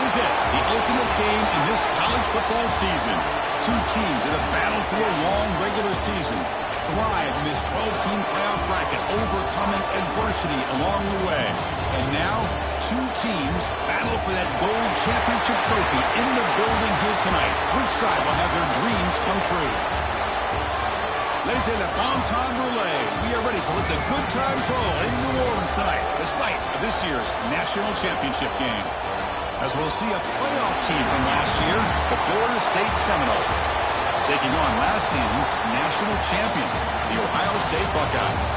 is it, the ultimate game in this college football season. Two teams that have battled through a long regular season, thrive in this 12-team playoff bracket, overcoming adversity along the way. And now, two teams battle for that gold championship trophy in the building here tonight. Which side will have their dreams come true? Ladies and gentlemen, bon temps brûlée. We are ready to let the good times roll in New Orleans tonight, the site of this year's national championship game. As we'll see a playoff team from last year, the Florida State Seminoles, taking on last season's national champions, the Ohio State Buckeyes.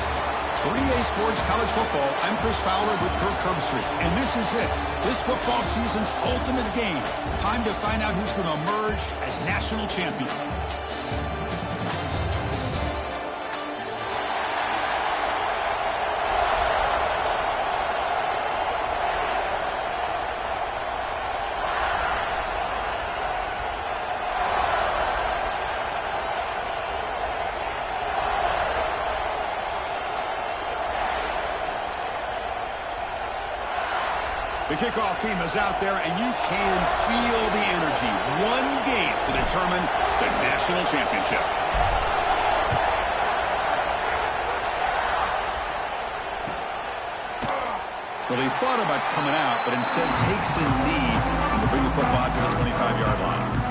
3A Sports College Football, I'm Chris Fowler with Kirk Herbstreit, and this is it. This football season's ultimate game. Time to find out who's going to emerge as national champion. The kickoff team is out there, and you can feel the energy. One game to determine the national championship. Well, he thought about coming out, but instead takes a knee to bring the football to the 25-yard line.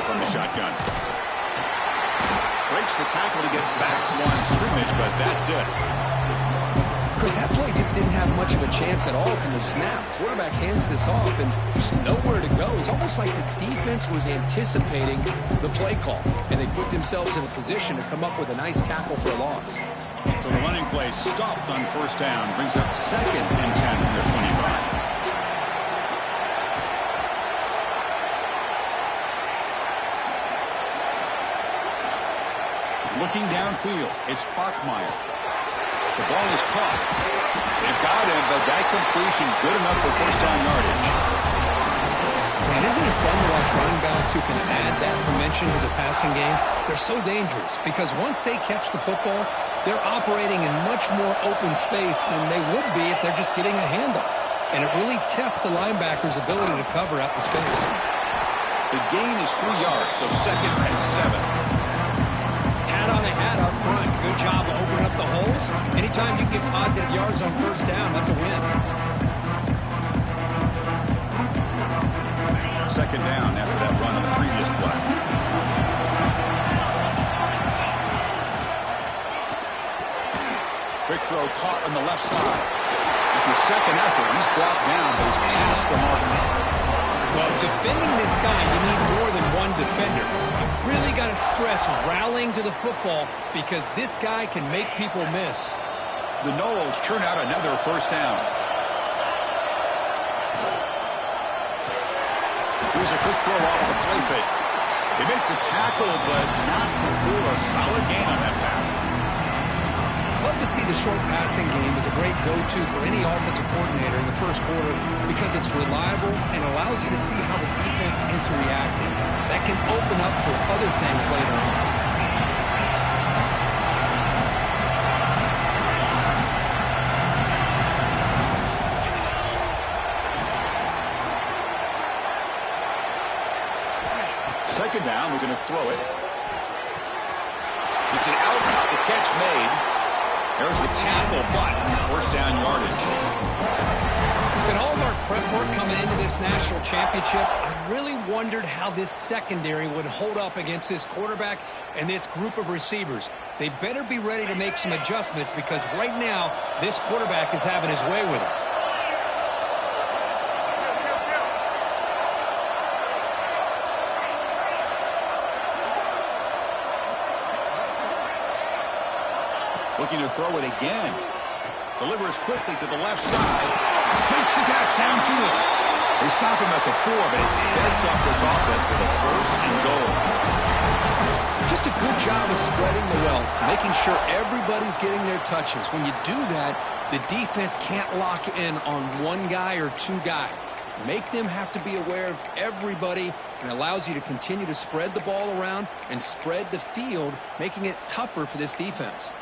From the shotgun. Breaks the tackle to get back to line of scrimmage, but that's it. Chris, that play just didn't have much of a chance at all from the snap. Quarterback hands this off, and there's nowhere to go. It's almost like the defense was anticipating the play call, and they put themselves in a position to come up with a nice tackle for a loss. So the running play stopped on first down, brings up 2nd and 10 from their 25. Looking downfield, it's Bachmeier. The ball is caught. They've got him, but that completion good enough for first down yardage. Man, isn't it fun to watch running backs who can add that dimension to the passing game? They're so dangerous because once they catch the football, they're operating in much more open space than they would be if they're just getting a handoff. And it really tests the linebacker's ability to cover out the space. The gain is 3 yards, so 2nd and 7. On a hat up front. Good job of opening up the holes. Anytime you get positive yards on first down, that's a win. 2nd down after that run on the previous play. Quick throw caught on the left side. With his second effort, he's brought down, but he's past the mark now. Well, defending this guy, you need more than one defender. You really got to stress rallying to the football because this guy can make people miss. The Noles churn out another first down. Here's a quick throw off the play fake. They make the tackle, but not for a solid gain on that pass. Love to see the short passing game as a great go-to for any offensive coordinator in the first quarter because it's reliable and allows you to see how the defense is reacting. That can open up for other things later on. Second down, we're going to throw it. It's an out route, the catch made. There's the tackle, but first down yardage. In all of our prep work coming into this national championship, I really wondered how this secondary would hold up against this quarterback and this group of receivers. They better be ready to make some adjustments because right now, this quarterback is having his way with it. Looking to throw it again. Delivers quickly to the left side. Makes the catch downfield. They stop him at the 4, but it sets up this offense with a 1st and goal. Just a good job of spreading the wealth, making sure everybody's getting their touches. When you do that, the defense can't lock in on one guy or two guys. Make them have to be aware of everybody, and allows you to continue to spread the ball around and spread the field, making it tougher for this defense.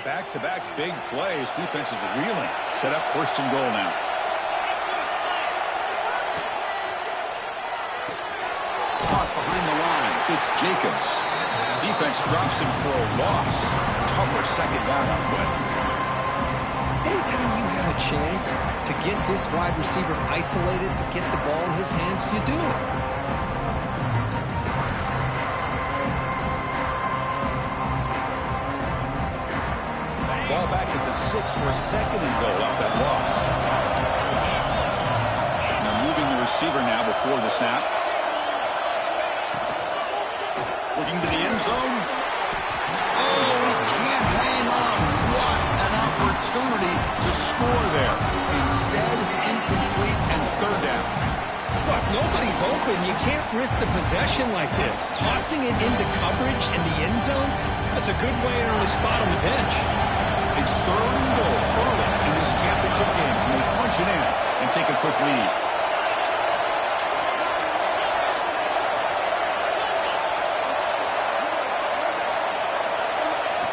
Back-to-back big plays. Defense is reeling. Set up first and goal now. Caught behind the line. It's Jacobs. Defense drops him for a loss. Tougher second down on the way. Anytime you have a chance to get this wide receiver isolated, to get the ball in his hands, you do it. Ball back at the 6 for a second and goal off that loss. Now moving the receiver now before the snap. Looking to the end zone. Oh, he can't hang on. What an opportunity to score there. Instead, incomplete and third down. Well, if nobody's open, you can't risk the possession like this. Tossing it into coverage in the end zone, that's a good way to earn a spot on the bench. It's third and goal early in this championship game, and they punch it in and take a quick lead.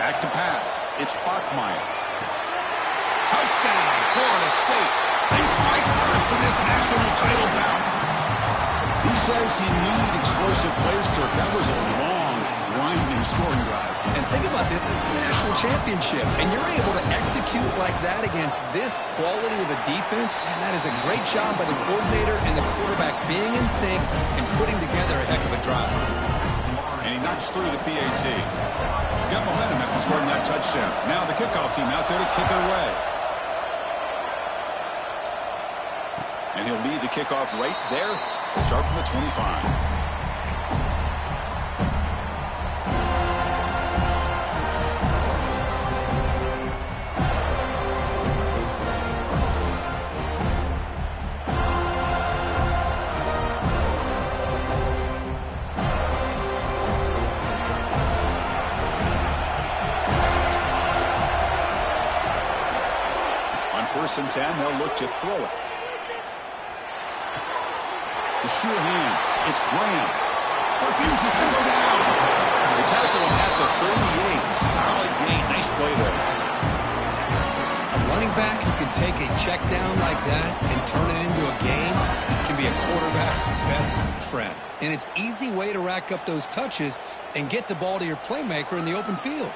Back to pass. It's Bachmeier. Touchdown, Florida State. They strike first in this national title bout. Who says you need explosive plays, Kirk? That was a long, grinding scoring drive. And think about this is the national championship, and you're able to execute like that against this quality of a defense, and that is a great job by the coordinator and the quarterback being in sync and putting together a heck of a drive. And he knocks through the PAT. Got momentum after scoring that touchdown. Now the kickoff team out there to kick it away. And he'll lead the kickoff right there. Start from the 25. On 1st and 10, they'll look to throw it. The sure hands. It's Graham. Refuses to go down. The tackle him at the 38. Solid gain. Nice play there. A running back who can take a check down like that and turn it into a game can be a quarterback's best friend. And it's an easy way to rack up those touches and get the ball to your playmaker in the open field.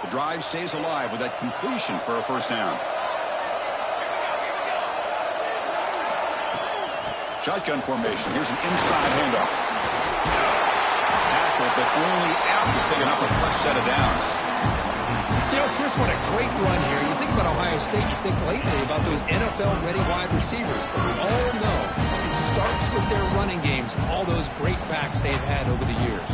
The drive stays alive with that completion for a first down. Shotgun formation. Here's an inside handoff. Tackle, but only after picking up a fresh set of downs. You know, Chris, what a great run here. You think about Ohio State, you think lately about those NFL-ready wide receivers. But we all know it starts with their running games, all those great backs they've had over the years.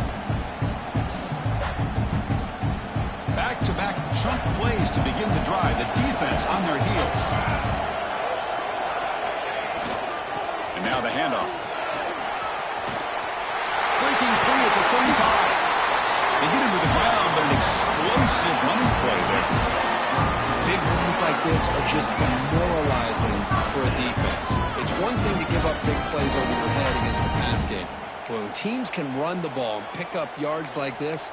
Back-to-back chunk plays to begin the drive. The defense on their heels. And now the handoff. Breaking free at the 35. They get him to the ground, but an explosive running play there. Big runs like this are just demoralizing for a defense. It's one thing to give up big plays over your head against the pass game. But when teams can run the ball and pick up yards like this,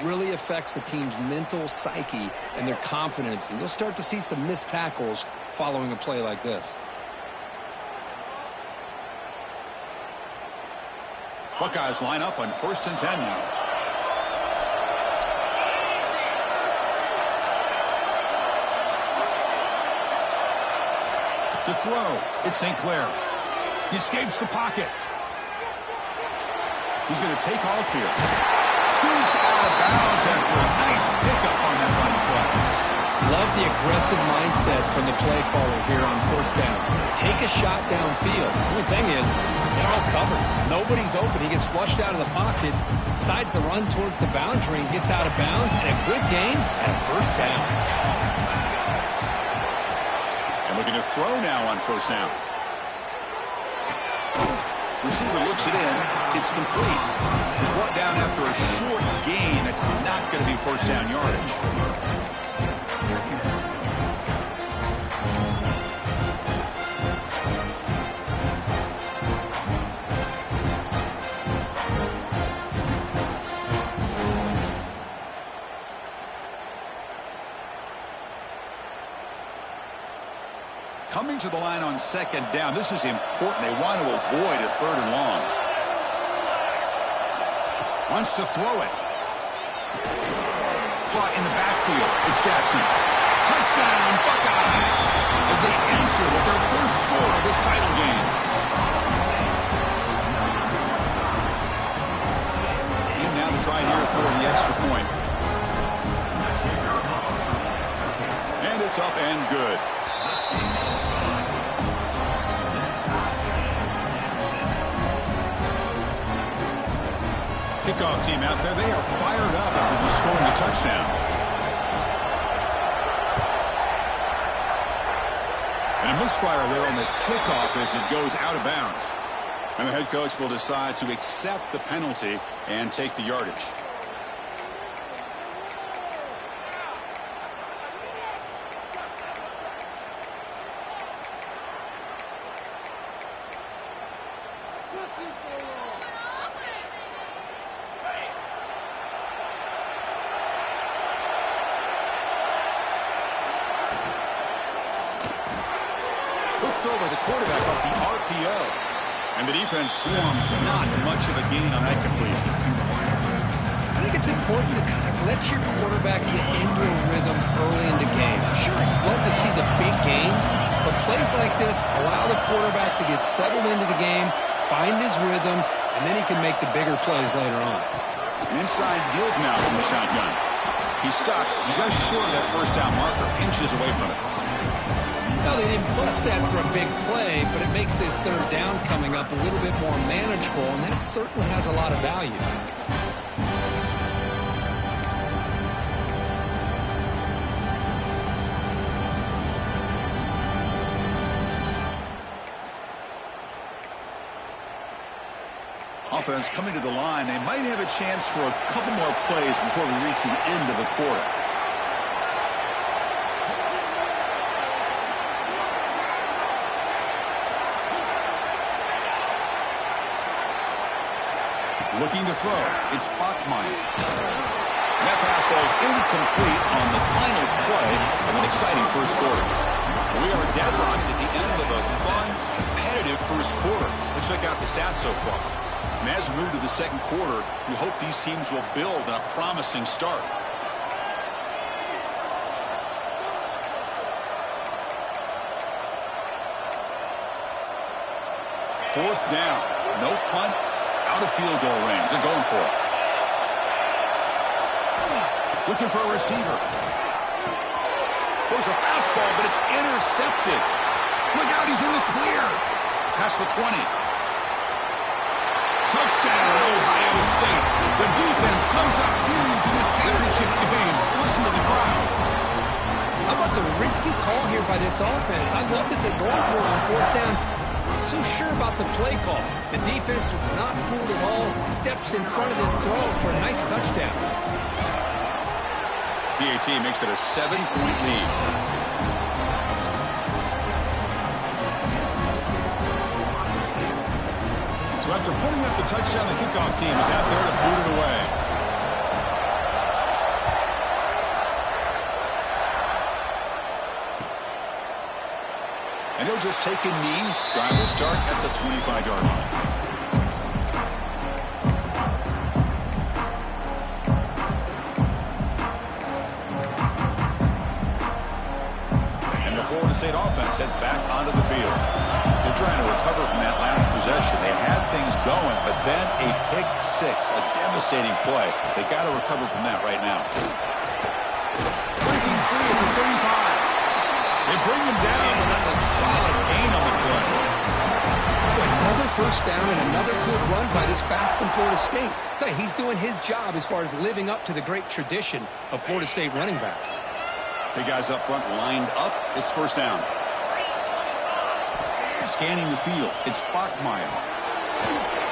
really affects the team's mental psyche and their confidence. And you'll start to see some missed tackles following a play like this. Buckeyes line up on 1st and 10 now. To throw, it's St. Clair. He escapes the pocket. He's going to take off here. Scoots out of bounds after a nice pickup on that run play. Love the aggressive mindset from the play caller here on 1st down. Take a shot downfield. The only thing is, they're all covered. Nobody's open. He gets flushed out of the pocket, decides to run towards the boundary, and gets out of bounds, and a good gain and a 1st down. And looking to throw now on 1st down. Receiver looks it in. It's complete. He's brought down after a short gain. That's not going to be first down yardage. Coming to the line on second down. This is important. They want to avoid a third and long. Wants to throw it. Caught in the backfield. It's Jackson. Touchdown, Buckeyes, as they answer with their first score of this title game. And now to try here for the extra point. And it's up and good. Kickoff team out there. They are fired up after just scoring a touchdown. And a misfire there on the kickoff as it goes out of bounds. And the head coach will decide to accept the penalty and take the yardage. Throw by the quarterback off the RPO. And the defense swarms not much of a gain on that completion. I think it's important to kind of let your quarterback get into a rhythm early in the game. Sure, you'd love to see the big gains, but plays like this allow the quarterback to get settled into the game, find his rhythm, and then he can make the bigger plays later on. An inside deals now from the shotgun. He stopped just short of that first down marker, inches away from it. Well, they didn't bust that for a big play, but it makes this third down coming up a little bit more manageable, and that certainly has a lot of value. Offense coming to the line. They might have a chance for a couple more plays before we reach the end of the quarter. Looking to throw. It's Bachmeier. That pass falls incomplete on the final play of an exciting first quarter. We are deadlocked at the end of a fun, competitive first quarter. Let's check out the stats so far. And as we move to the second quarter, we hope these teams will build on a promising start. Fourth down. No punt. Out of field goal range. They're going for it. Looking for a receiver. Throws a fastball, but it's intercepted. Look out, he's in the clear. Past the 20. Touchdown, Ohio State. The defense comes up huge in this championship game. Listen to the crowd. How about the risky call here by this offense? I love that they're going for it on fourth down. Not so sure about the play call. The defense was not fooled at all. Steps in front of this throw for a nice touchdown. PAT makes it a 7-point lead. So after putting up the touchdown, the kickoff team is out there to boot it away. And he'll just take a knee. Drive will start at the 25-yard line. And the Florida State offense heads back onto the field. They're trying to recover from that last possession. They had things going, but then a pick six, a devastating play. They got to recover from that right now. Breaking free at the 35. They bring him down, but that's a solid gain on the play. Another first down and another good run by this back from Florida State. He's doing his job as far as living up to the great tradition of Florida State running backs. The guys up front lined up. It's first down. Scanning the field. It's Bachmeier.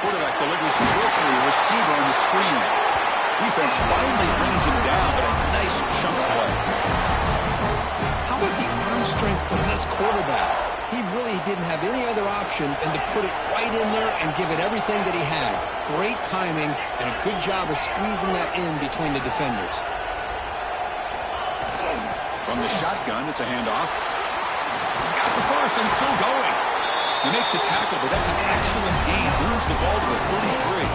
Quarterback delivers quickly. Receiver on the screen. Defense finally brings him down, but a nice chunk play. How about the arm strength from this quarterback? He really didn't have any other option than to put it right in there and give it everything that he had. Great timing and a good job of squeezing that in between the defenders. From the shotgun, it's a handoff. He's got the first and still going. They make the tackle, but that's an excellent gain. Moves the ball to the 33.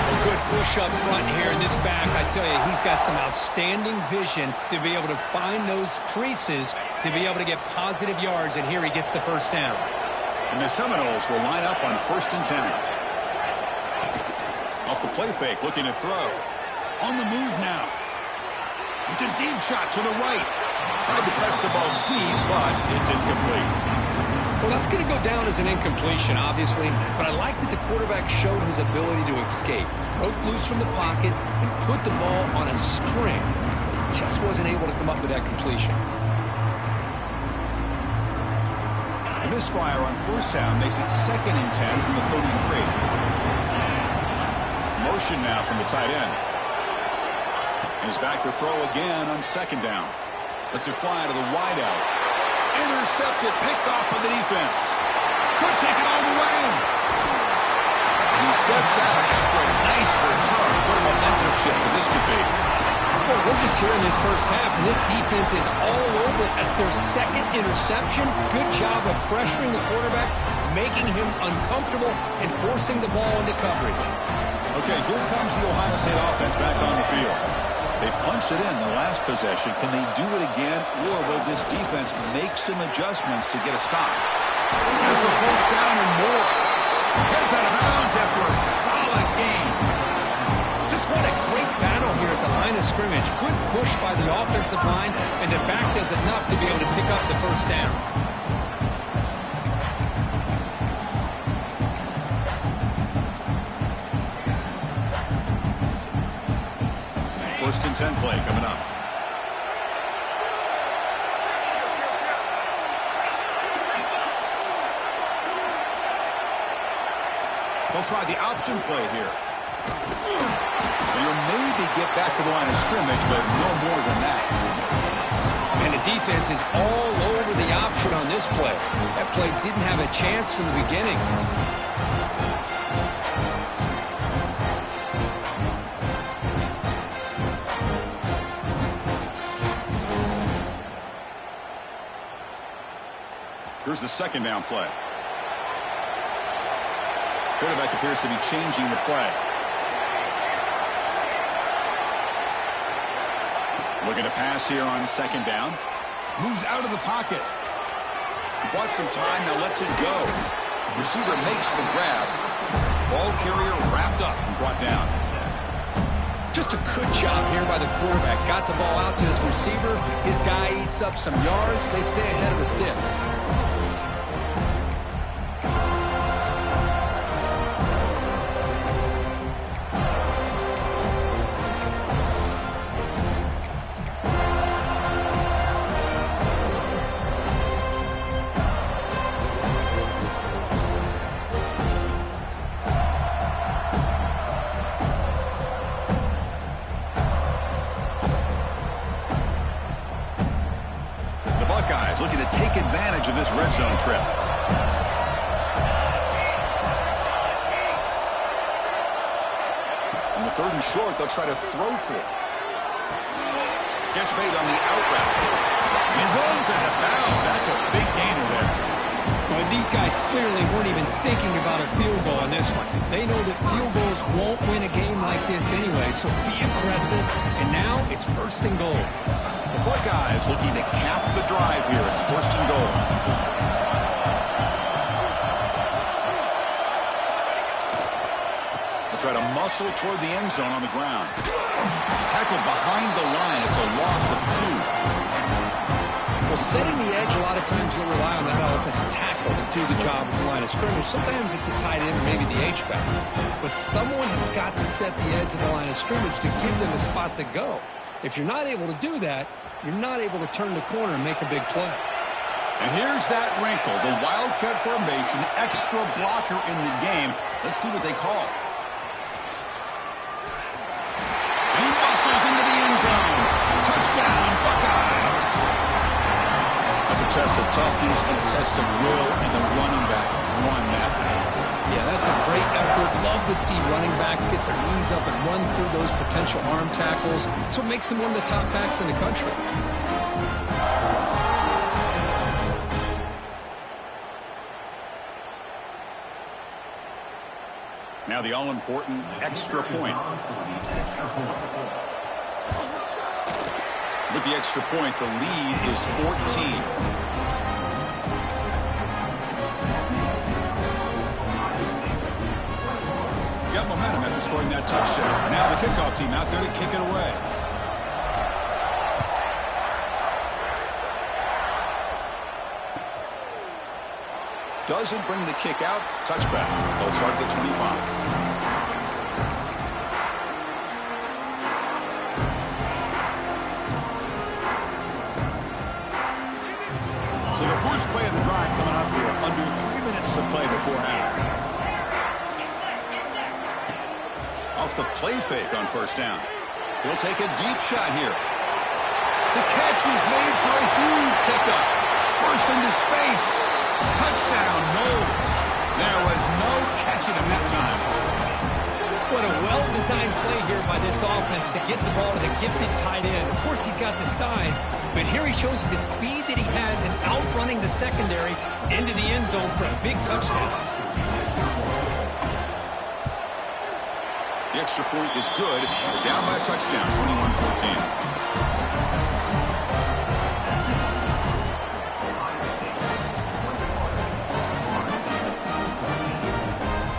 A good push up front here in this back. I tell you, he's got some outstanding vision to be able to find those creases, to be able to get positive yards, and here he gets the first down. And the Seminoles will line up on 1st and 10. Off the play fake, looking to throw. On the move now. It's a deep shot to the right. Tried to press the ball deep, but it's incomplete. Well, that's going to go down as an incompletion, obviously, but I like that the quarterback showed his ability to escape, broke loose from the pocket, and put the ball on a string. He just wasn't able to come up with that completion. A misfire on 1st down makes it 2nd and 10 from the 33. Motion now from the tight end. And he's back to throw again on 2nd down. Lets it fly to the wideout. Intercepted, picked off by the defense. Could take it all the way. And he steps out after a nice return. What a momentum shift this could be. Well, we're just here in this first half, and this defense is all over it. That's their 2nd interception. Good job of pressuring the quarterback, making him uncomfortable, and forcing the ball into coverage. Okay, here comes the Ohio State offense back on the field. They punched it in the last possession. Can they do it again, or will this defense make some adjustments to get a stop? There's the 1st down and more. Heads out of bounds after a solid game. Just what a great battle here at the line of scrimmage. Good push by the offensive line, and the back does enough to be able to pick up the 1st down. 1st and 10 play coming up. They'll try the option play here. They'll maybe get back to the line of scrimmage, but no more than that. And the defense is all over the option on this play. That play didn't have a chance from the beginning. Here's the 2nd down play. Quarterback appears to be changing the play. Looking to pass here on 2nd down. Moves out of the pocket. He bought some time, now lets it go. Receiver makes the grab. Ball carrier wrapped up and brought down. Just a good job here by the quarterback. Got the ball out to his receiver. His guy eats up some yards. They stay ahead of the sticks. Looking to take advantage of this red zone trip. On the 3rd and short, they'll try to throw for it. Catch made on the out route. And he runs out of bounds. That's a big gainer there. Well, these guys clearly weren't even thinking about a field goal on this one. They know that field goals won't win a game like this anyway, so be aggressive. And now it's 1st and goal. The Buckeyes looking to cap the drive here. It's 1st and goal. They'll try to muscle toward the end zone on the ground. Tackled behind the line. It's a loss of 2. Well, setting the edge, a lot of times you'll rely on that offensive tackle to do the job at the line of scrimmage. Sometimes it's a tight end or maybe the H-back. But someone has got to set the edge of the line of scrimmage to give them a spot to go. If you're not able to do that, you're not able to turn the corner and make a big play. And here's that wrinkle, the Wildcat formation, extra blocker in the game. Let's see what they call. He muscles into the end zone. Touchdown, Buckeyes. That's a test of toughness and a test of will, and the running back won that night. Yeah, that's a great effort. Love to see running backs get their knees up and run through those potential arm tackles. That's what makes them one of the top backs in the country. Now the all-important extra point. With the extra point, the lead is 14. Got momentum after scoring that touchdown. Now the kickoff team out there to kick it away. Doesn't bring the kick out. Touchback. They'll start at the 25. So the first play of the drive coming up here. Under 3 minutes to play before half. Off the play fake on first down. He'll take a deep shot here. The catch is made for a huge pickup. Bursts into space. Touchdown, Knowles. There was no catching him that time. What a well-designed play here by this offense to get the ball to the gifted tight end. Of course, he's got the size, but here he shows you the speed that he has in outrunning the secondary into the end zone for a big touchdown. The extra point is good. They're down by a touchdown, 21-14.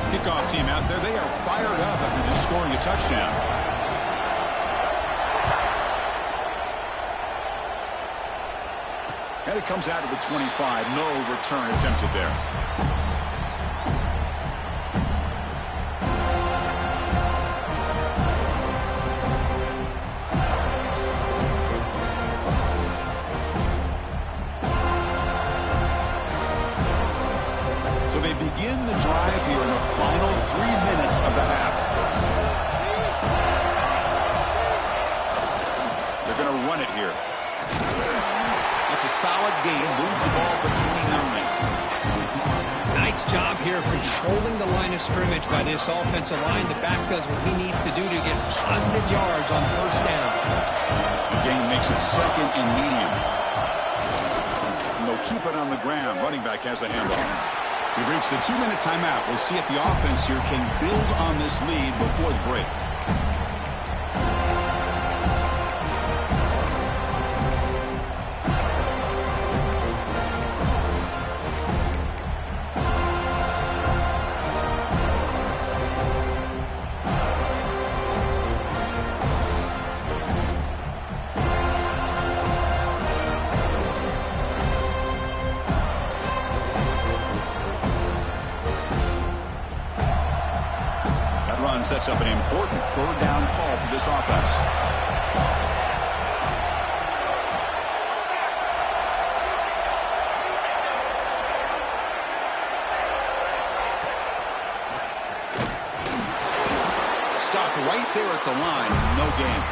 Kickoff team out there. They are fired up after just scoring a touchdown. And it comes out to the 25. No return attempted there. So they begin the drive here in the final 3 minutes of the half. They're going to run it here. That's a solid gain. Moves the ball to 29. Nice job here of controlling the line of scrimmage by this offensive line. The back does what he needs to do to get positive yards on first down. The gain makes it second and medium. And they'll keep it on the ground. Running back has the handoff. We've reached the 2-minute timeout. We'll see if the offense here can build on this lead before the break. Sets up an important third down call for this offense. Stopped right there at the line. No gain.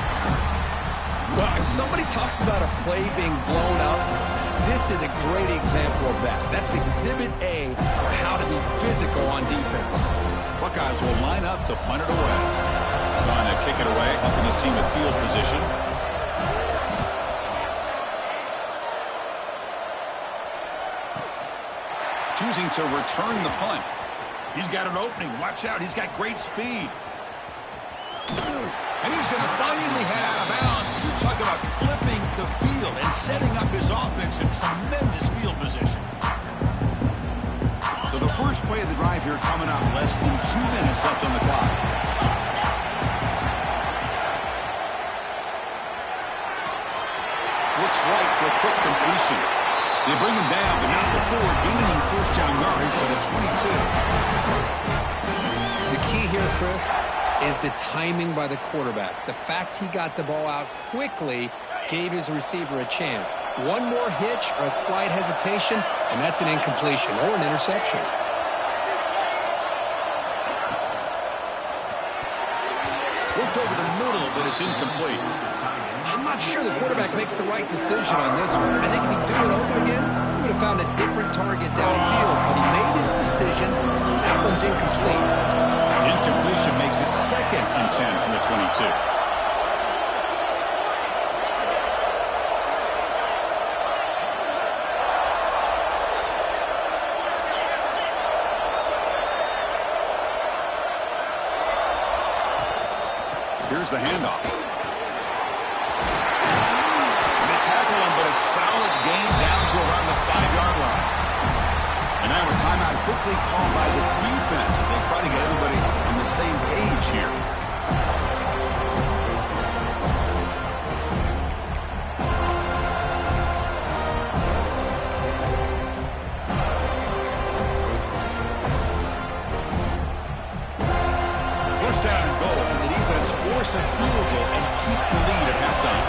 Well, if somebody talks about a play being blown up, this is a great example of that. That's Exhibit A for how to be physical on defense. Buckeyes will line up to punt it away. Trying to kick it away, helping his team with field position. Choosing to return the punt. He's got an opening. Watch out. He's got great speed. And he's going to finally head out of bounds. But you talk about flipping the field and setting up his offense in tremendous field position. So the first play of the drive here coming up. Less than 2 minutes left on the clock. Looks right for a quick completion. They bring him down, but not before gaining first down yardage to the 22. The key here, Chris, is the timing by the quarterback. The fact he got the ball out quickly gave his receiver a chance. One more hitch or a slight hesitation, and that's an incompletion or an interception. Looked over the middle, but it's incomplete. I'm not sure the quarterback makes the right decision on this one. I think if he'd do it over again, he would have found a different target downfield. But he made his decision. That one's incomplete. Incompletion makes it 2nd and 10 from the 22. Here's the handoff. They tackle him, but a solid gain down to around the 5-yard line. And now a timeout quickly called by the defense as they try to get everybody on the same page here. First down and goal, and the defense force a field goal and keep the lead at halftime.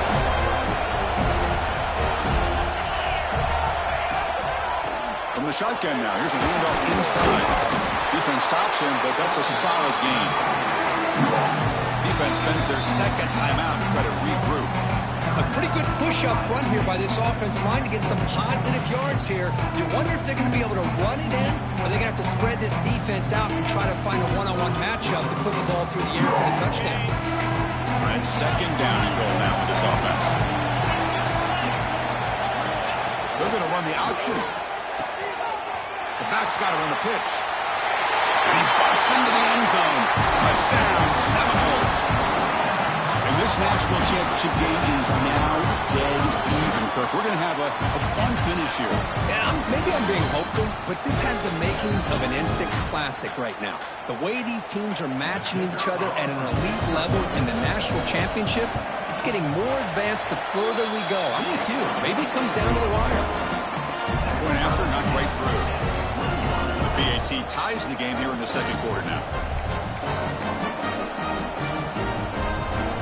From the shotgun now, here's a handoff inside. Defense stops him, but that's a solid gain. Defense spends their 2nd timeout to try to regroup. A pretty good push up front here by this offense line to get some positive yards here. You wonder if they're going to be able to run it in, or they're going to have to spread this defense out and try to find a one-on-one matchup to put the ball through the air for the touchdown. All right, 2nd down and goal now for this offense. They're going to run the option. The back's got to run the pitch. And he busts into the end zone. Touchdown, Seminoles. And this national championship game is now dead even, Kirk. We're going to have a fun finish here. Yeah, maybe I'm being hopeful, but this has the makings of an instant classic right now. The way these teams are matching each other at an elite level in the national championship, it's getting more advanced the further we go. I'm with you. Maybe it comes down to the wire. Going after, not quite through. The BAT ties the game here in the 2nd quarter now.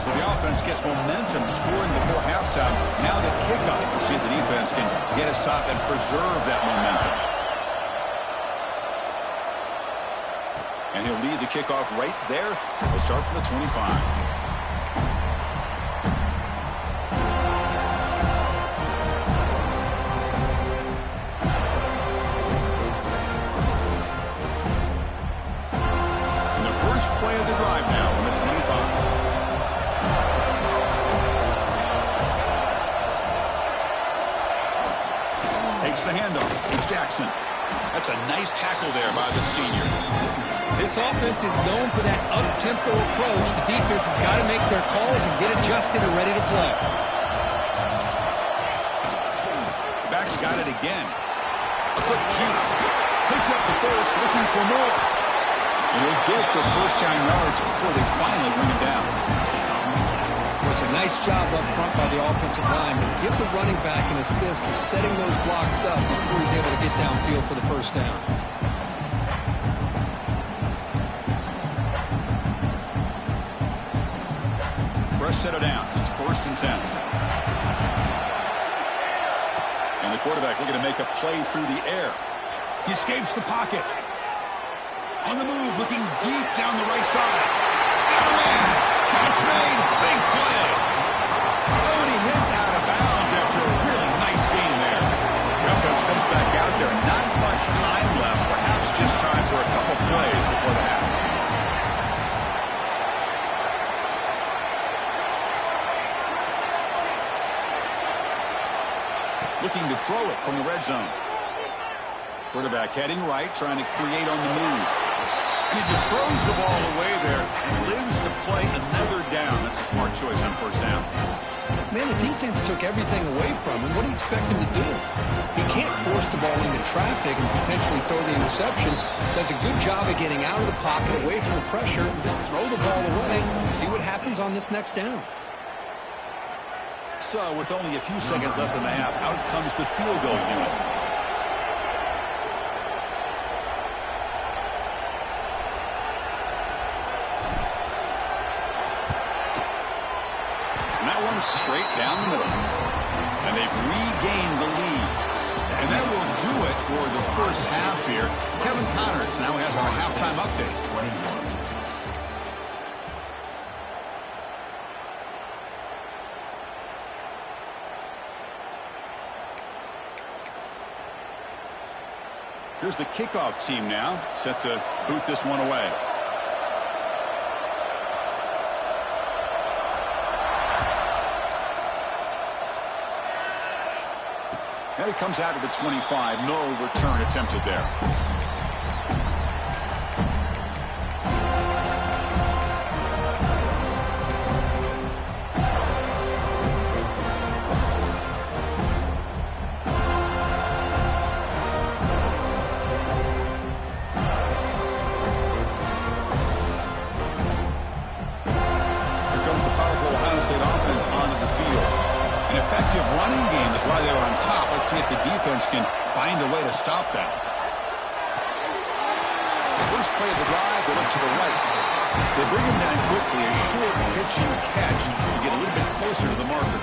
So the offense gets momentum scoring before halftime. Now the kickoff. We'll see if the defense can get us top and preserve that momentum. And he'll lead the kickoff right there. We'll start from the 25. Play of the drive now from the 25. Takes the handoff. It's Jackson. That's a nice tackle there by the senior. This offense is known for that up-tempo approach. The defense has got to make their calls and get adjusted and ready to play. Back's got it again. A quick juke. Picks up the first, looking for more. And he'll get the first-down yards before they finally bring him down. It's a nice job up front by the offensive line to give the running back an assist for setting those blocks up before he's able to get downfield for the first down. Fresh set of downs. It's 1st and 10. And the quarterback looking to make a play through the air. He escapes the pocket. On the move, looking deep down the right side. Got a man. Catch made. Big play. Oh, and he hits out of bounds after a really nice game there. The offense comes back out there. Not much time left. Perhaps just time for a couple plays before the half. Looking to throw it from the red zone. Quarterback heading right, trying to create on the move. And he just throws the ball away there and lives to play another down. That's a smart choice on first down. Man, the defense took everything away from him. What do you expect him to do? He can't force the ball into traffic and potentially throw the interception. Does a good job of getting out of the pocket, away from the pressure, and just throw the ball away. See what happens on this next down. So, with only a few seconds left in the half, out comes the field goal unit. And that one's straight down the middle. And they've regained the lead. And that will do it for the first half here. Kevin Connors now has our halftime update. Here's the kickoff team now, set to boot this one away. And he comes out to the 25. No return attempted there. Effective running game is why they're on top. Let's see if the defense can find a way to stop that. First play of the drive, they look to the right. They bring him down quickly, a short pitch and catch to get a little bit closer to the marker.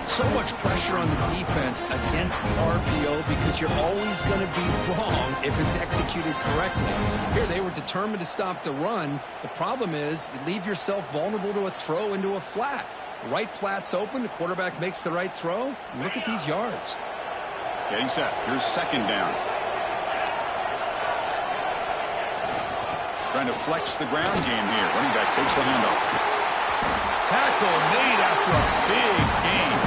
So much pressure on the defense against the RPO because you're always going to be wrong if it's executed correctly. Here they were determined to stop the run. The problem is you leave yourself vulnerable to a throw into a flat. Right flat's open, the quarterback makes the right throw. Look at these yards. Getting set. Here's second down. Trying to flex the ground game here. Running back takes the handoff. Tackle made after a big gain.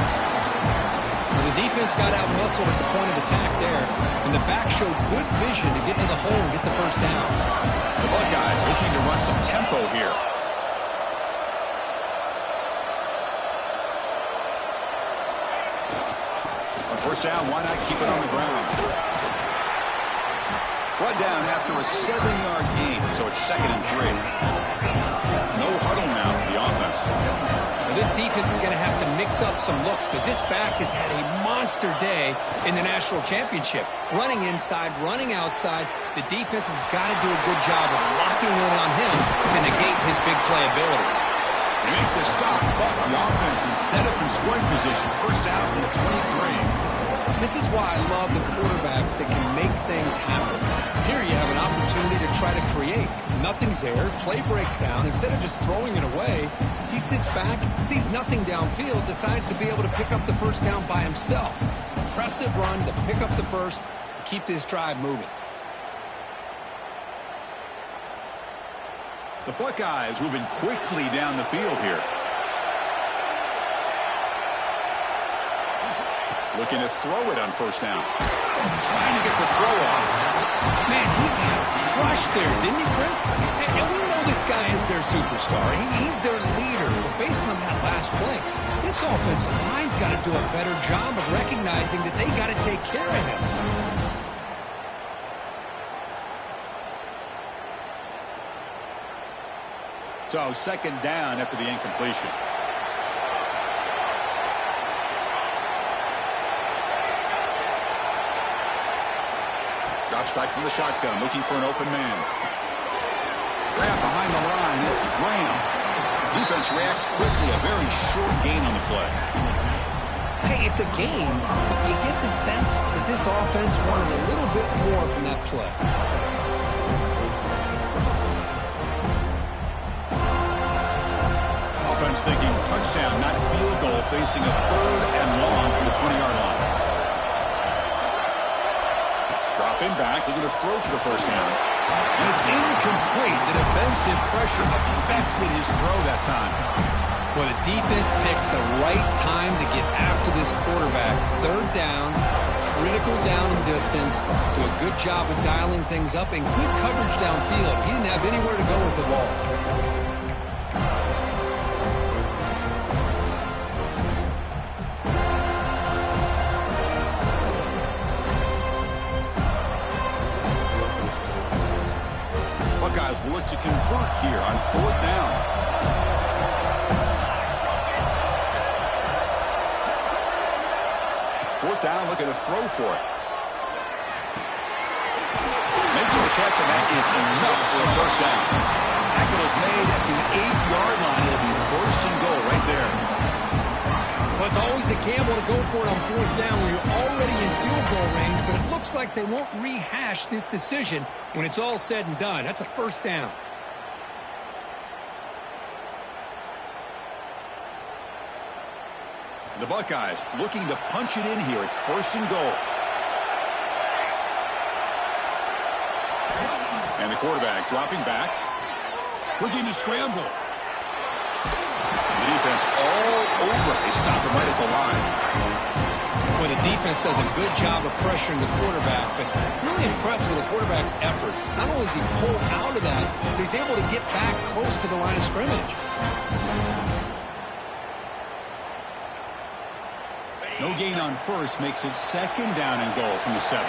Well, the defense got out muscled at the point of attack there, and the back showed good vision to get to the hole and get the first down. The Buckeyes looking to run some tempo here. First down, why not keep it on the ground? One down after a 7-yard gain, so it's 2nd and 3. No huddle now for the offense. Well, this defense is going to have to mix up some looks because this back has had a monster day in the national championship. Running inside, running outside. The defense has got to do a good job of locking in on him to negate his big play ability. They make the stop, but the offense is set up in scoring position. First down from the 23. This is why I love the quarterbacks that can make things happen. Here you have an opportunity to try to create. Nothing's there. Play breaks down. Instead of just throwing it away, he sits back, sees nothing downfield, decides to be able to pick up the first down by himself. Impressive run to pick up the first, keep this drive moving. The Buckeyes moving quickly down the field here. Looking to throw it on first down. Trying to get the throw off. Man, he got crushed there, didn't he, Chris? And we know this guy is their superstar. He's their leader. But based on that last play, this offensive line's got to do a better job of recognizing that they got to take care of him. So, second down after the incompletion. Drops back from the shotgun, looking for an open man. Grab behind the line, it's Graham. Defense reacts quickly, a very short gain on the play. Hey, it's a game, but you get the sense that this offense wanted a little bit more from that play. Offense thinking touchdown, not field goal, facing a 3rd and long from the 20-yard line. Dropping back, looking to throw for the first down. And it's incomplete. The defensive pressure affected his throw that time. Well, the defense picks the right time to get after this quarterback. 3rd down, critical down and distance. Do a good job of dialing things up and good coverage downfield. He didn't have anywhere to go with the ball. Buckeyes will look to convert here on 4th down. Fourth down, looking to throw for it. Makes the catch, and that is enough for a first down. Tackle is made at the 8-yard line. It'll be 1st and goal right there. Well, it's always a gamble to go for it on 4th down when you're already in field goal range, but it looks like they won't rehash this decision when it's all said and done. That's a first down. The Buckeyes looking to punch it in here. It's 1st and goal. And the quarterback dropping back. Looking to scramble. The defense all over. They stop him right at the line. Well, the defense does a good job of pressuring the quarterback, but really impressed with the quarterback's effort. Not only is he pulled out of that, but he's able to get back close to the line of scrimmage. No gain on first makes it second down and goal from the 7.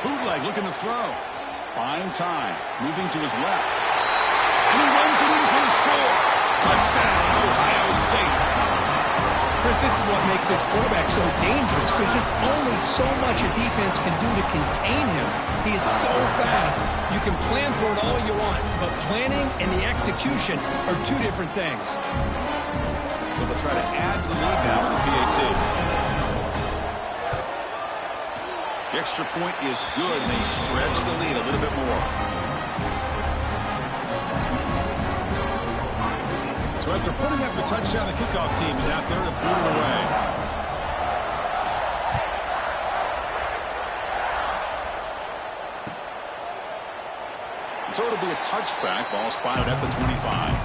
Bootleg looking to throw. Buying time. Moving to his left. And he runs it in for the score. Touchdown, Ohio State. Chris, this is what makes this quarterback so dangerous. There's just only so much a defense can do to contain him. He is so fast. You can plan for it all you want, but planning and the execution are two different things. So they'll try to add to the lead now with the PAT. The extra point is good, and they stretch the lead a little bit more. So after putting up the touchdown, the kickoff team is out there to boot it away. So it'll be a touchback. Ball spotted at the 25.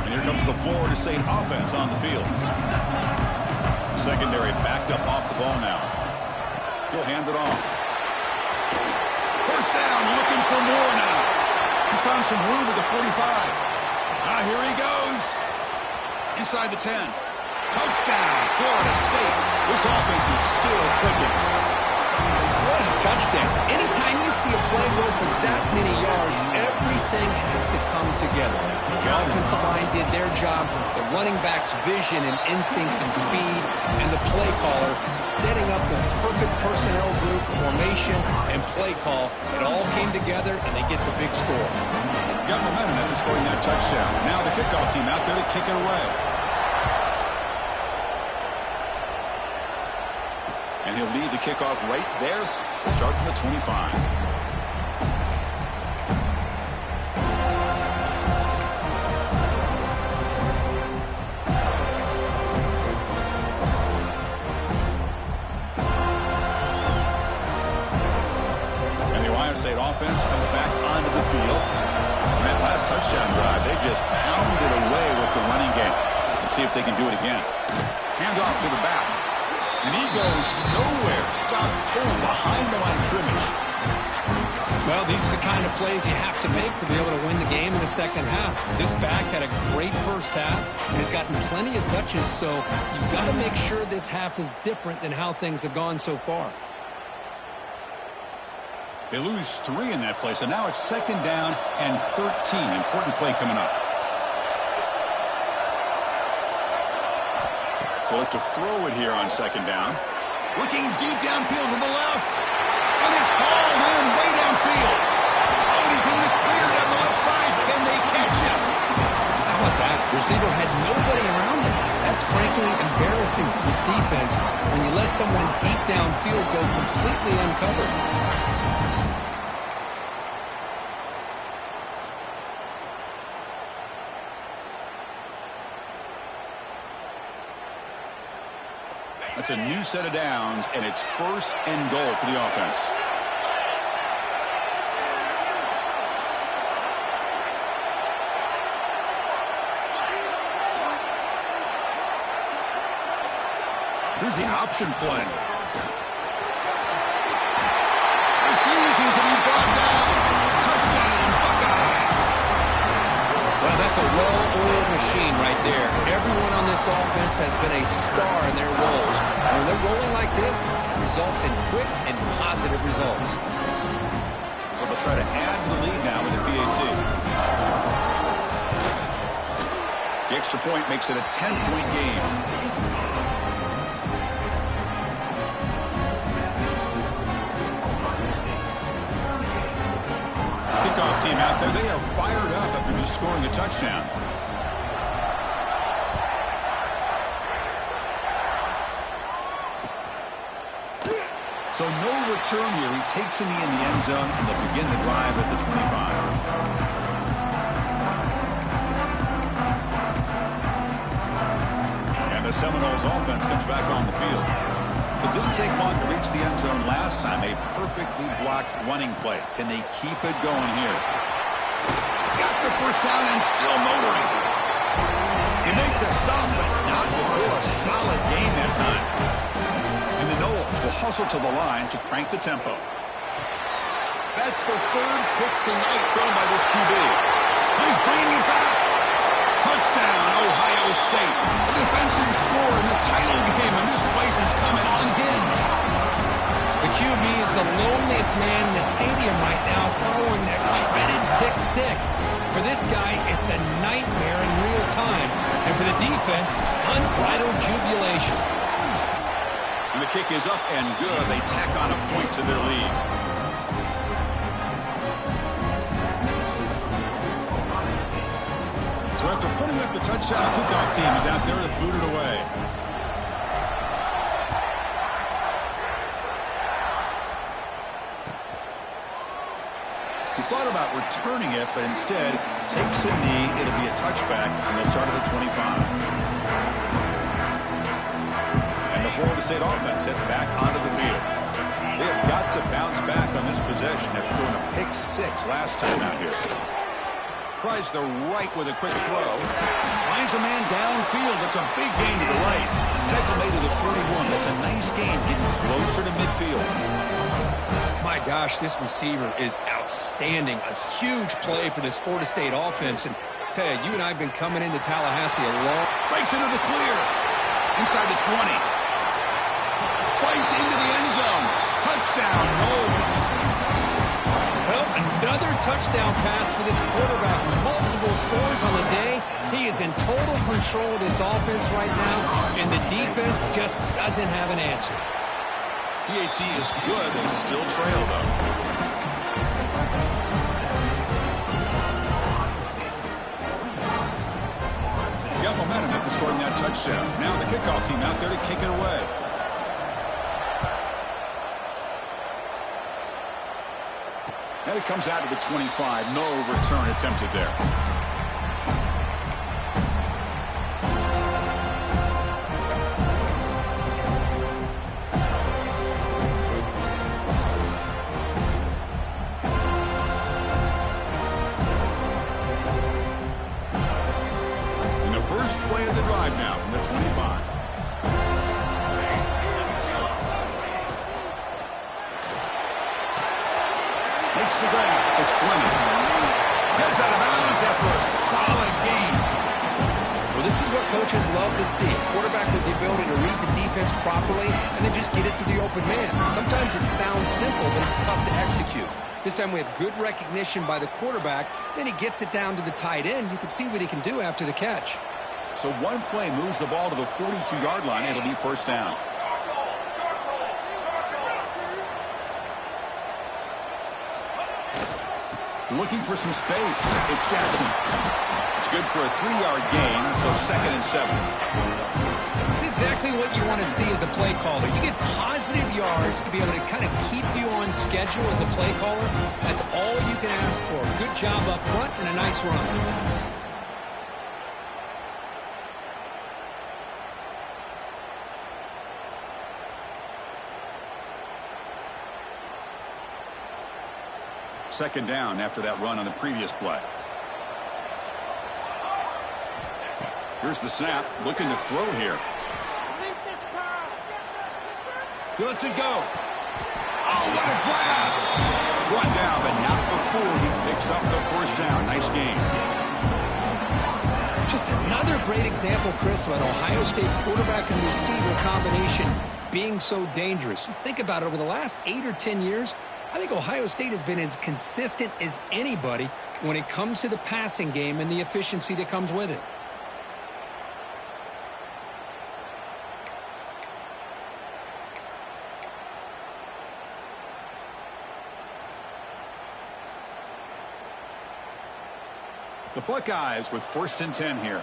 And here comes the Florida State offense on the field. Secondary backed up off the ball now. He'll hand it off. First down, looking for more now. He's found some room at the 45. Here he goes. Inside the 10. Touchdown, Florida State. This offense is still clicking. What a touchdown. Anytime you see a play go for that many yards, everything has to come together. The offensive line did their job, the running back's vision and instincts and speed, and the play caller setting up the perfect personnel group, formation, and play call. It all came together, and they get the big score. Got momentum after scoring that touchdown. Now the kickoff team out there to kick it away. And he'll lead the kickoff right there to start from the 25. State offense comes back onto the field. And that last touchdown drive, they just pounded away with the running game. Let's see if they can do it again. Hand off to the back. And he goes nowhere. Stopped cold behind the line of scrimmage. Well, these are the kind of plays you have to make to be able to win the game in the second half. This back had a great first half and has gotten plenty of touches, so you've got to make sure this half is different than how things have gone so far. They lose 3 in that play, so now it's second down and 13. Important play coming up. They'll look to throw it here on second down. Looking deep downfield to the left. And it's hauled in way downfield. Oh, he's in the clear down the left side. Can they catch him? How about that? Receiver had nobody around him. That's frankly embarrassing for this defense when you let someone deep downfield go completely uncovered. That's a new set of downs, and it's first and goal for the offense. Here's the option play. Refusing to be brought down. Touchdown, Buckeyes. Well, that's a well-oiled machine right there. Everyone on this offense has been a star in their roles. And when they're rolling like this, it results in quick and positive results. So they'll try to add to the lead now with a PAT. The extra point makes it a 10-point game. Kickoff team out there. They are fired up after just scoring a touchdown. So no return here. He takes him in the end zone, and they'll begin the drive at the 25. And the Seminoles offense comes back on the field. It didn't take long to reach the end zone last time. A perfectly blocked running play. Can they keep it going here? Got the first down and still motoring. You make the stop, but not before a solid gain that time. And the Noles will hustle to the line to crank the tempo. That's the third pick tonight thrown by this QB. He's bringing it back. Touchdown, Ohio State. A defensive score in the title game, and this place is coming unhinged. The QB is the loneliest man in the stadium right now following that dreaded pick six. For this guy, it's a nightmare in real time. And for the defense, unbridled jubilation. And the kick is up and good. They tack on a point to their lead. So after putting up the touchdown, the kickoff team is out there to boot it away. He thought about returning it, but instead takes a knee. It'll be a touchback, and they'll start at the 25. And the Florida State offense heads back onto the field. They have got to bounce back on this possession after doing a pick six last time out here. Tries the right with a quick throw. Finds a man downfield. That's a big gain to the right. Tackle made to the 41. That's a nice gain, getting closer to midfield. My gosh, this receiver is outstanding. A huge play for this Florida State offense. And tell you, you and I have been coming into Tallahassee a long. Breaks into the clear. Inside the 20. Fights into the end zone. Touchdown, Noles. Well, another touchdown pass for this quarterback. Multiple scores on the day. He is in total control of this offense right now, and the defense just doesn't have an answer. PHC is good. They still trail, though. Got momentum after scoring that touchdown. Now the kickoff team out there to kick it away. And it comes out to the 25. No return attempted there. And the first play of the drive now from the 25. Makes the grab. It's Fleming. Gets out of bounds after a solid game. Well, this is what coaches love to see. A quarterback with the ability to read the defense properly and then just get it to the open man. Sometimes it sounds simple, but it's tough to execute. This time we have good recognition by the quarterback. Then he gets it down to the tight end. You can see what he can do after the catch. So one play moves the ball to the 42-yard line. It'll be first down. Looking for some space. It's Jackson. It's good for a 3-yard gain, so 2nd and 7. It's exactly what you want to see as a play caller. You get positive yards to be able to kind of keep you on schedule as a play caller. That's all you can ask for. Good job up front and a nice run. Second down after that run on the previous play. Here's the snap. Looking to throw here. He lets it go. Oh, what a grab. Brought down, but not before he picks up the first down. Nice game. Just another great example, Chris, of an Ohio State quarterback and receiver combination being so dangerous. Think about it. Over the last 8 or 10 years, I think Ohio State has been as consistent as anybody when it comes to the passing game and the efficiency that comes with it. The Buckeyes with 1st and 10 here.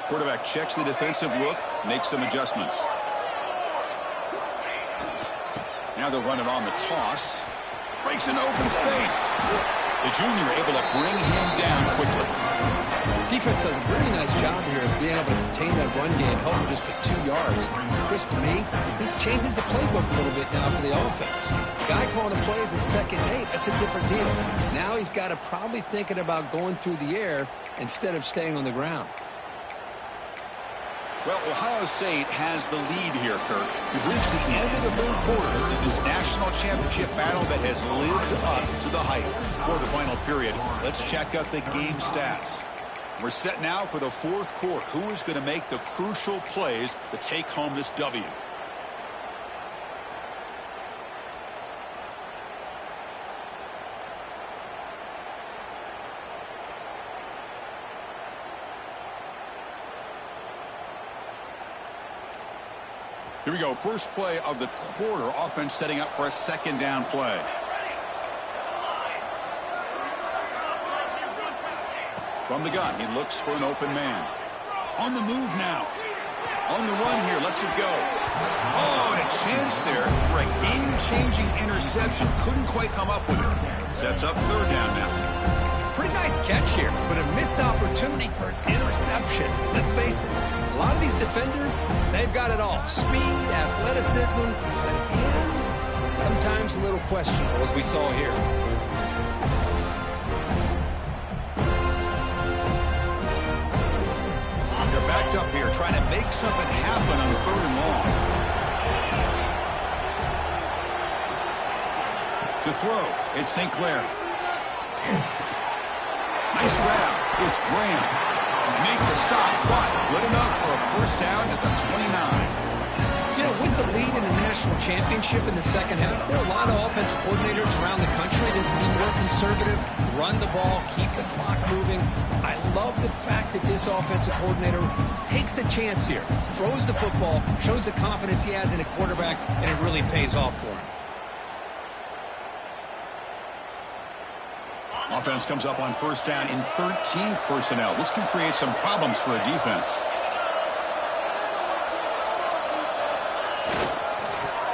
Quarterback checks the defensive look, makes some adjustments. Now they'll run it on the toss. Breaks into open space. The junior able to bring him down quickly. Defense does a really nice job here of being able to contain that run game, help him just get 2 yards. Chris, to me, this changes the playbook a little bit now for the offense. The guy calling the plays at 2nd and 8, that's a different deal. Now he's got to probably thinking about going through the air instead of staying on the ground. Well, Ohio State has the lead here, Kirk. We've reached the end of the 3rd quarter in this national championship battle that has lived up to the hype. For the final period, let's check out the game stats. We're set now for the 4th quarter. Who is going to make the crucial plays to take home this W? Here we go. First play of the quarter. Offense setting up for a 2nd down play. From the gun, he looks for an open man. On the move now. On the run here, lets it go. Oh, and a chance there for a game-changing interception. Couldn't quite come up with it. Sets up 3rd down now. Pretty nice catch here, but a missed opportunity for an interception. Let's face it, a lot of these defenders, they've got it all. Speed, athleticism, but hands, sometimes a little questionable, as we saw here. Backed up here, trying to make something happen on 3rd and long. To throw, it's St. Clair. Nice grab. It's Graham. Make the stop, but good enough for a 1st down at the 29. You know, with the lead in the national championship in the 2nd half, there are a lot of offensive coordinators around the country that would be more conservative, run the ball, keep the clock moving. I love the fact that this offensive coordinator takes a chance here, throws the football, shows the confidence he has in a quarterback, and it really pays off for him. Offense comes up on 1st down in 13 personnel. This can create some problems for a defense.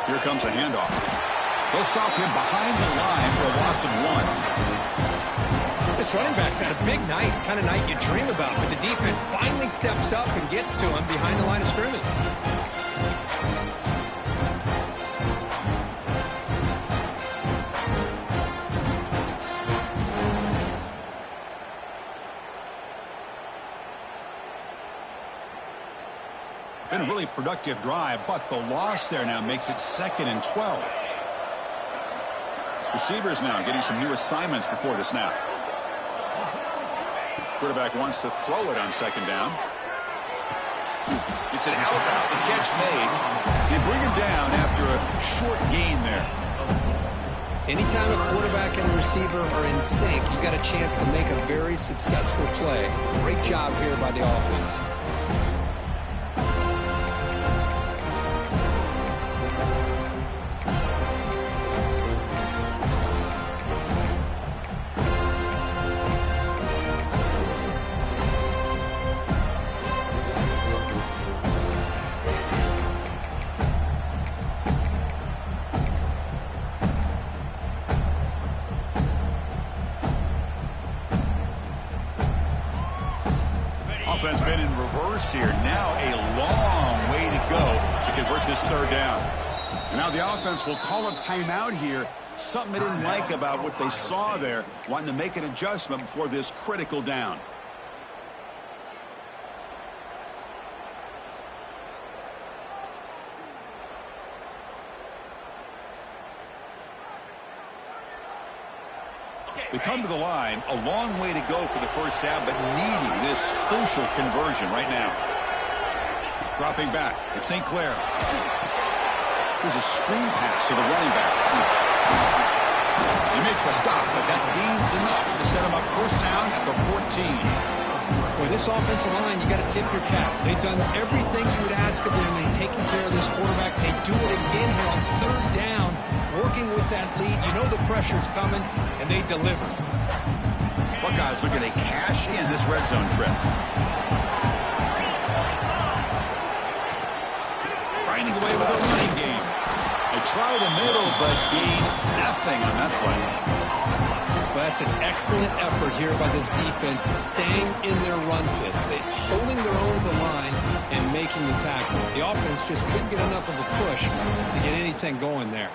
Here comes a handoff. They'll stop him behind the line for a loss of 1. This running back's had a big night, kind of night you dream about, but the defense finally steps up and gets to him behind the line of scrimmage. Been a really productive drive, but the loss there now makes it 2nd and 12. Receivers now getting some new assignments before the snap. Quarterback wants to throw it on 2nd down. It's an out route. The catch made. They bring him down after a short gain there. Anytime a quarterback and a receiver are in sync, you got a chance to make a very successful play. Great job here by the offense. Offense been in reverse here. Now a long way to go to convert this 3rd down. And now the offense will call a timeout here. Something they didn't like about what they saw there. Wanting to make an adjustment before this critical down. They come to the line, a long way to go for the 1st down, but needing this crucial conversion right now. Dropping back, it's St. Clair. There's a screen pass to the running back. They make the stop, but that gains enough to set them up 1st down at the 14. With this offensive line, you got to tip your cap. They've done everything you would ask of them in taking care of this quarterback. They do it again here on 3rd down, working with that lead. You know the pressure's coming, and they deliver. Buckeyes looking to cash in this red zone trip. Grinding away with a running game. They try the middle, but gain nothing on that play. Well, that's an excellent effort here by this defense, staying in their run fits, holding their own to line and making the tackle. The offense just couldn't get enough of a push to get anything going there.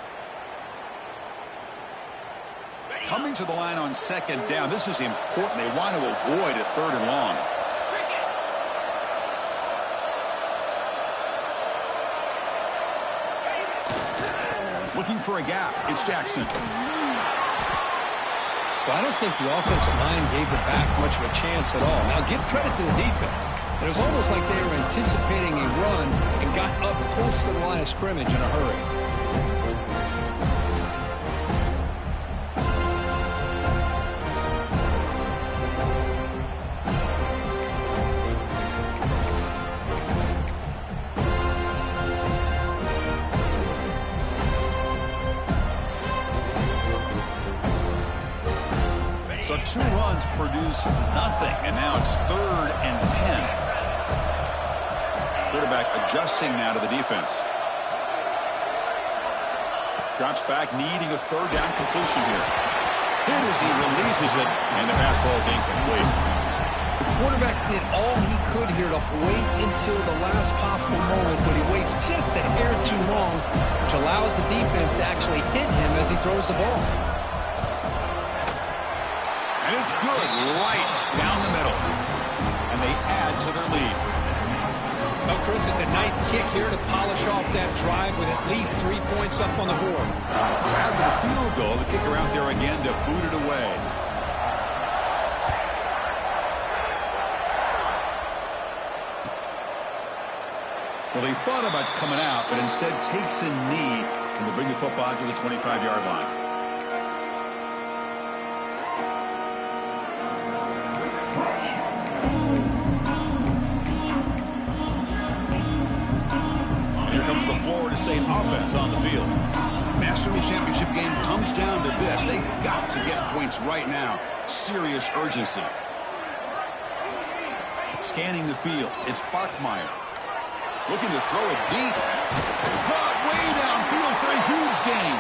Coming to the line on second down, this is important. They want to avoid a 3rd and long. Looking for a gap. It's Jackson. Well, I don't think the offensive line gave the back much of a chance at all. Now, give credit to the defense. It was almost like they were anticipating a run and got up close to the line of scrimmage in a hurry. So 2 runs produce nothing, and now it's 3rd and 10. Quarterback adjusting now to the defense. Drops back, needing a 3rd down completion here. Hit as he releases it, and the pass ball is incomplete. The quarterback did all he could here to wait until the last possible moment, but he waits just a hair too long, which allows the defense to actually hit him as he throws the ball. And it's good, right down the middle. And they add to their lead. Well, Chris, it's a nice kick here to polish off that drive with at least 3 points up on the board. So after the field goal, the kicker out there again to boot it away. Well, he thought about coming out, but instead takes a knee and they bring the football to the 25-yard line. Florida State offense on the field. National championship game comes down to this. They've got to get points right now. Serious urgency. Scanning the field. It's Bachmeier. Looking to throw it deep. Caught way downfield for a huge gain.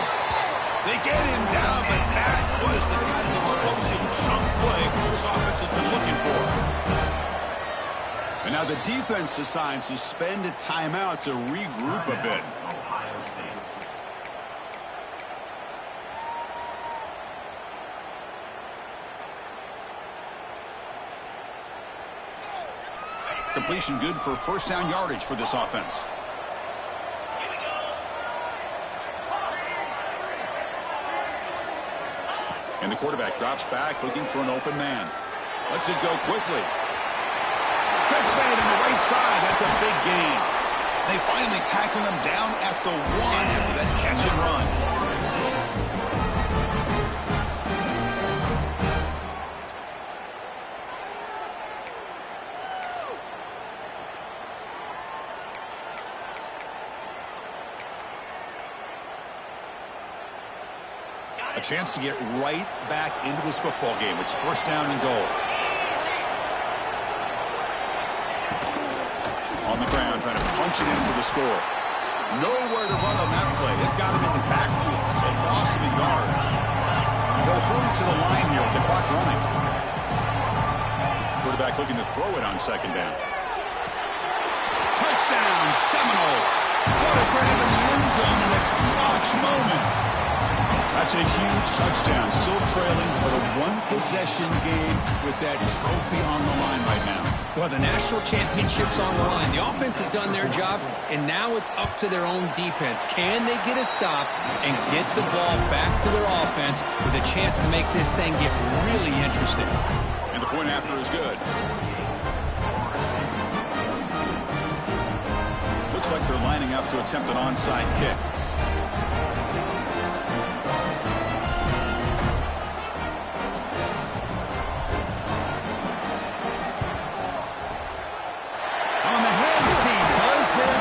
They get him down, but that was the kind of explosive chunk play this offense has been looking for. And now the defense decides to spend a timeout to regroup a bit. Completion good for 1st down yardage for this offense. And the quarterback drops back looking for an open man. Lets it go quickly. Catch made on the right side. That's a big gain. They finally tackle him down at the 1 after that catch and run. A chance to get right back into this football game. It's 1st down and goal. On the ground, trying to punch it in for the score. Nowhere to run on that play. They've got him in the backfield. It's a loss of a yard. They'll hurry to the line here with the clock running. Quarterback looking to throw it on 2nd down. Touchdown, Seminoles. What a grab in the end zone in a clutch moment. That's a huge touchdown. Still trailing, but a 1-possession game with that trophy on the line right now. Well, the national championship's on the line. The offense has done their job, and now it's up to their own defense. Can they get a stop and get the ball back to their offense with a chance to make this thing get really interesting? And the point after is good. Looks like they're lining up to attempt an onside kick.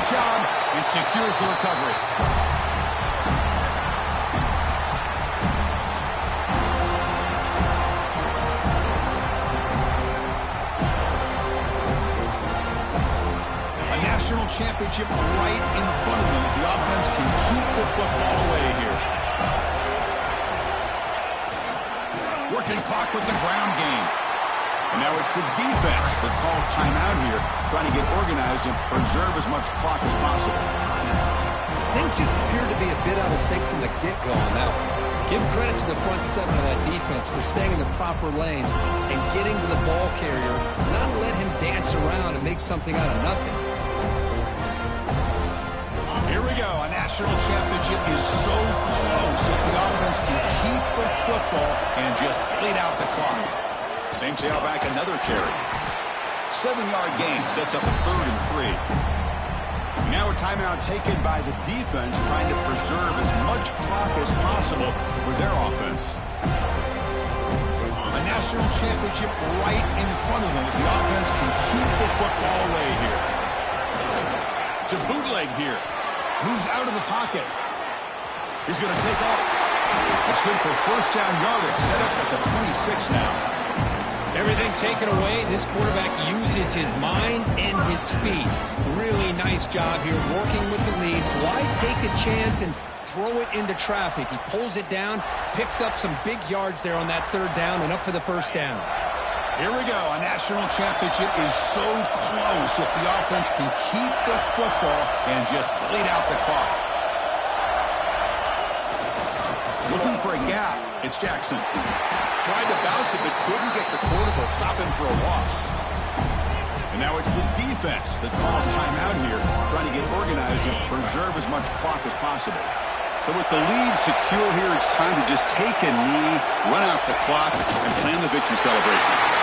Job and secures the recovery. A national championship right in front of them if the offense can keep the football away here. Working clock with the ground game. And now it's the defense that calls timeout here, trying to get organized and preserve as much clock as possible. Things just appear to be a bit out of sync from the get-go on that one. Give credit to the front seven of that defense for staying in the proper lanes and getting to the ball carrier, not let him dance around and make something out of nothing. Here we go. A national championship is so close if the offense can keep the football and just bleed out the clock. Same tailback, another carry. 7-yard gain sets up a 3rd and 3. Now a timeout taken by the defense, trying to preserve as much clock as possible for their offense. A national championship right in front of them if the offense can keep the football away here. To bootleg here. Moves out of the pocket. He's going to take off. It's good for first down yardage. Set up at the 26 now. Everything taken away, this quarterback uses his mind and his feet. Really nice job here working with the lead. Why take a chance and throw it into traffic? He pulls it down, picks up some big yards there on that 3rd down, and up for the first down. Here we go. A national championship is so close if the offense can keep the football and just bleed out the clock. Looking for a gap. It's Jackson. Tried to bounce it, but couldn't get the corner to stop him for a loss. And now it's the defense that calls timeout here, trying to get organized and preserve as much clock as possible. So with the lead secure here, it's time to just take a knee, run out the clock, and plan the victory celebration.